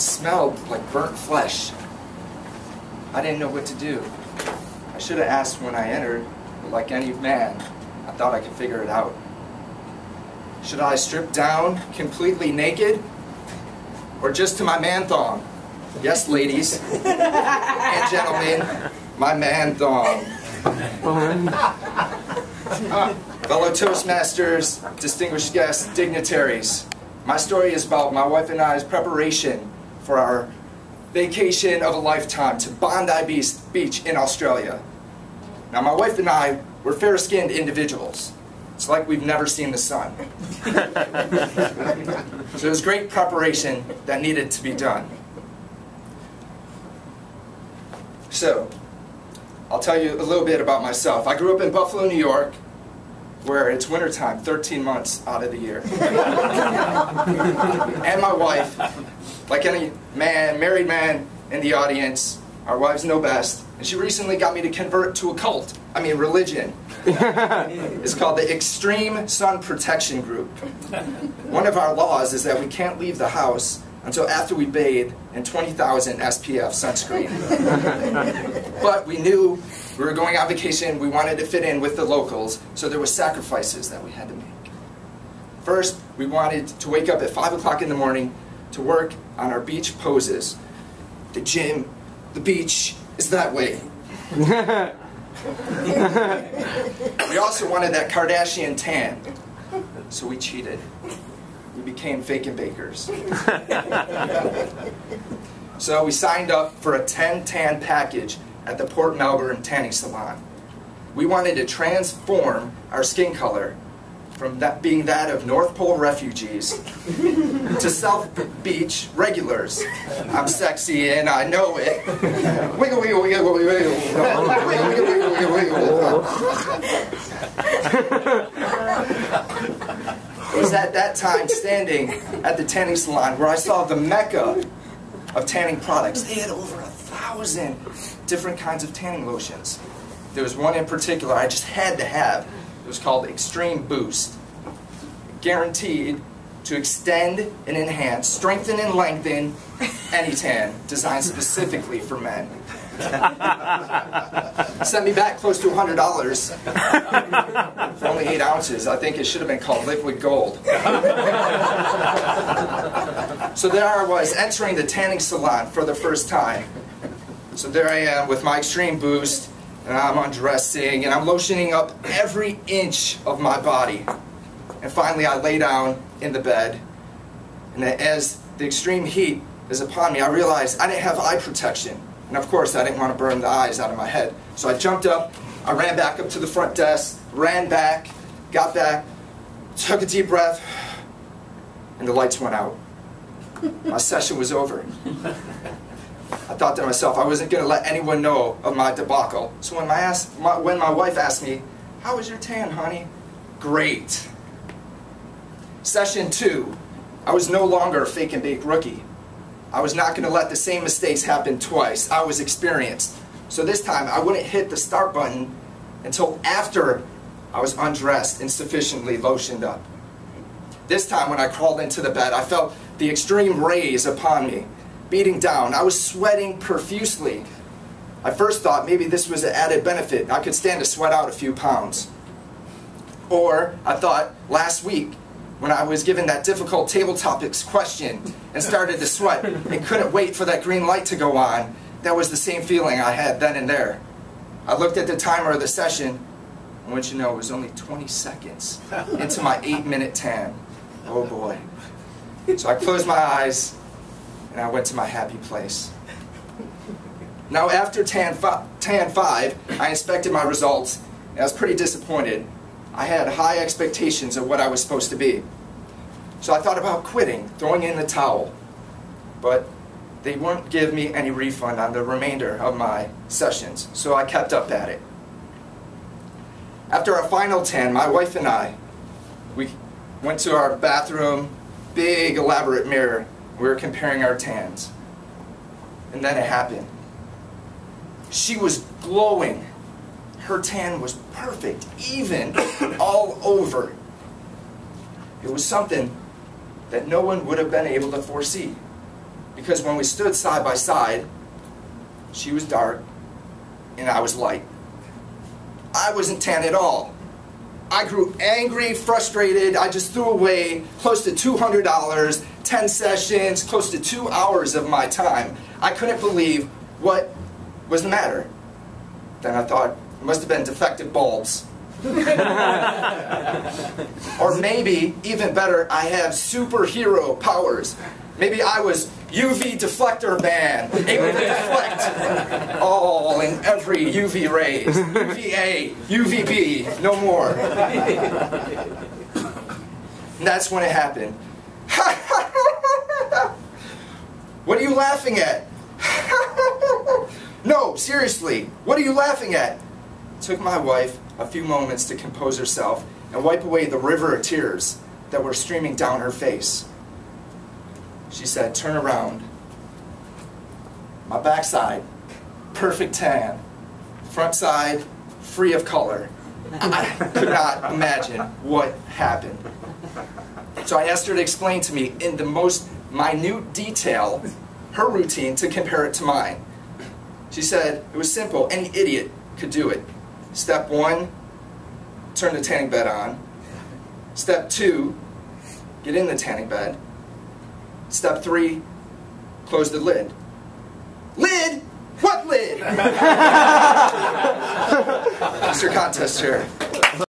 smelled like burnt flesh. I didn't know what to do. I should have asked when I entered, but like any man, I thought I could figure it out. Should I strip down completely naked? Or just to my man thong? Yes, ladies and gentlemen, my man thong. Fellow Toastmasters, distinguished guests, dignitaries, my story is about my wife and I's preparation for our vacation of a lifetime to Bondi Beach in Australia. Now, my wife and I were fair-skinned individuals. It's like we've never seen the sun. So it was great preparation that needed to be done. So, I'll tell you a little bit about myself. I grew up in Buffalo, New York, where it's wintertime 13 months out of the year. And my wife, like any man, married man in the audience, our wives know best, and she recently got me to convert to a cult. I mean, religion. It's called the Extreme Sun Protection Group. One of our laws is that we can't leave the house until after we bathe in 20,000 SPF sunscreen. But we knew we were going on vacation, we wanted to fit in with the locals, so there were sacrifices that we had to make. First, we wanted to wake up at 5 o'clock in the morning to work on our beach poses. The gym, the beach is that way. We also wanted that Kardashian tan, so we cheated. We became fake and bakers. So we signed up for a 10-tan package at the Port Melbourne Tanning Salon. We wanted to transform our skin color from that being that of North Pole refugees to South Beach regulars. I'm sexy and I know it. Wiggle, wiggle, wiggle, wiggle, wiggle. Wiggle, wiggle, wiggle, wiggle, wiggle. It was at that time standing at the tanning salon where I saw the mecca of tanning products. They had over 1,000 different kinds of tanning lotions. There was one in particular I just had to have. It was called Extreme Boost. Guaranteed to extend and enhance, strengthen and lengthen any tan, designed specifically for men. Sent me back close to $100 for only 8 ounces. I think it should have been called liquid gold. So there I was, entering the tanning salon for the first time. So there I am with my Extreme Boost, and I'm undressing, and I'm lotioning up every inch of my body. And finally I lay down in the bed, and as the extreme heat is upon me, I realized I didn't have eye protection. And of course I didn't want to burn the eyes out of my head. So I jumped up, I ran back up to the front desk, ran back, got back, took a deep breath, and the lights went out. My session was over. I thought to myself, I wasn't going to let anyone know of my debacle. So when my wife asked me, "How was your tan, honey?" "Great." Session 2, I was no longer a fake and bake rookie. I was not going to let the same mistakes happen twice. I was experienced. So this time, I wouldn't hit the start button until after I was undressed and sufficiently lotioned up. This time, when I crawled into the bed, I felt the extreme rays upon me, beating down. I was sweating profusely. I first thought maybe this was an added benefit. I could stand to sweat out a few pounds. Or I thought last week, when I was given that difficult table topics question and started to sweat and couldn't wait for that green light to go on, that was the same feeling I had then and there. I looked at the timer of the session, and what you know, it was only 20 seconds into my 8-minute tan. Oh boy. So I closed my eyes, and I went to my happy place. Now after tan 5, I inspected my results, and I was pretty disappointed. I had high expectations of what I was supposed to be. So I thought about quitting, throwing in the towel. But they wouldn't give me any refund on the remainder of my sessions, so I kept up at it. After our final tan, my wife and I, we went to our bathroom, big elaborate mirror. We were comparing our tans. And then it happened. She was glowing. Her tan was perfect, even, all over. It was something that no one would have been able to foresee. because when we stood side by side, she was dark and I was light. I wasn't tan at all. I grew angry, frustrated. I just threw away close to $200, 10 sessions, close to 2 hours of my time. I couldn't believe what was the matter. Then I thought, it must have been defective bulbs. Or maybe, even better, I have superhero powers. Maybe I was UV deflector man, able to deflect all and every UV rays. UVA, UVB, no more. And that's when it happened. What are you laughing at? No, seriously, what are you laughing at? It took my wife a few moments to compose herself and wipe away the river of tears that were streaming down her face. She said, turn around. My backside, perfect tan. Front side, free of color. I could not imagine what happened. So I asked her to explain to me in the most minute detail her routine to compare it to mine. She said it was simple, any idiot could do it. Step 1, turn the tanning bed on. Step 2, get in the tanning bed. Step 3, close the lid. Lid? What lid? It's your contest chair.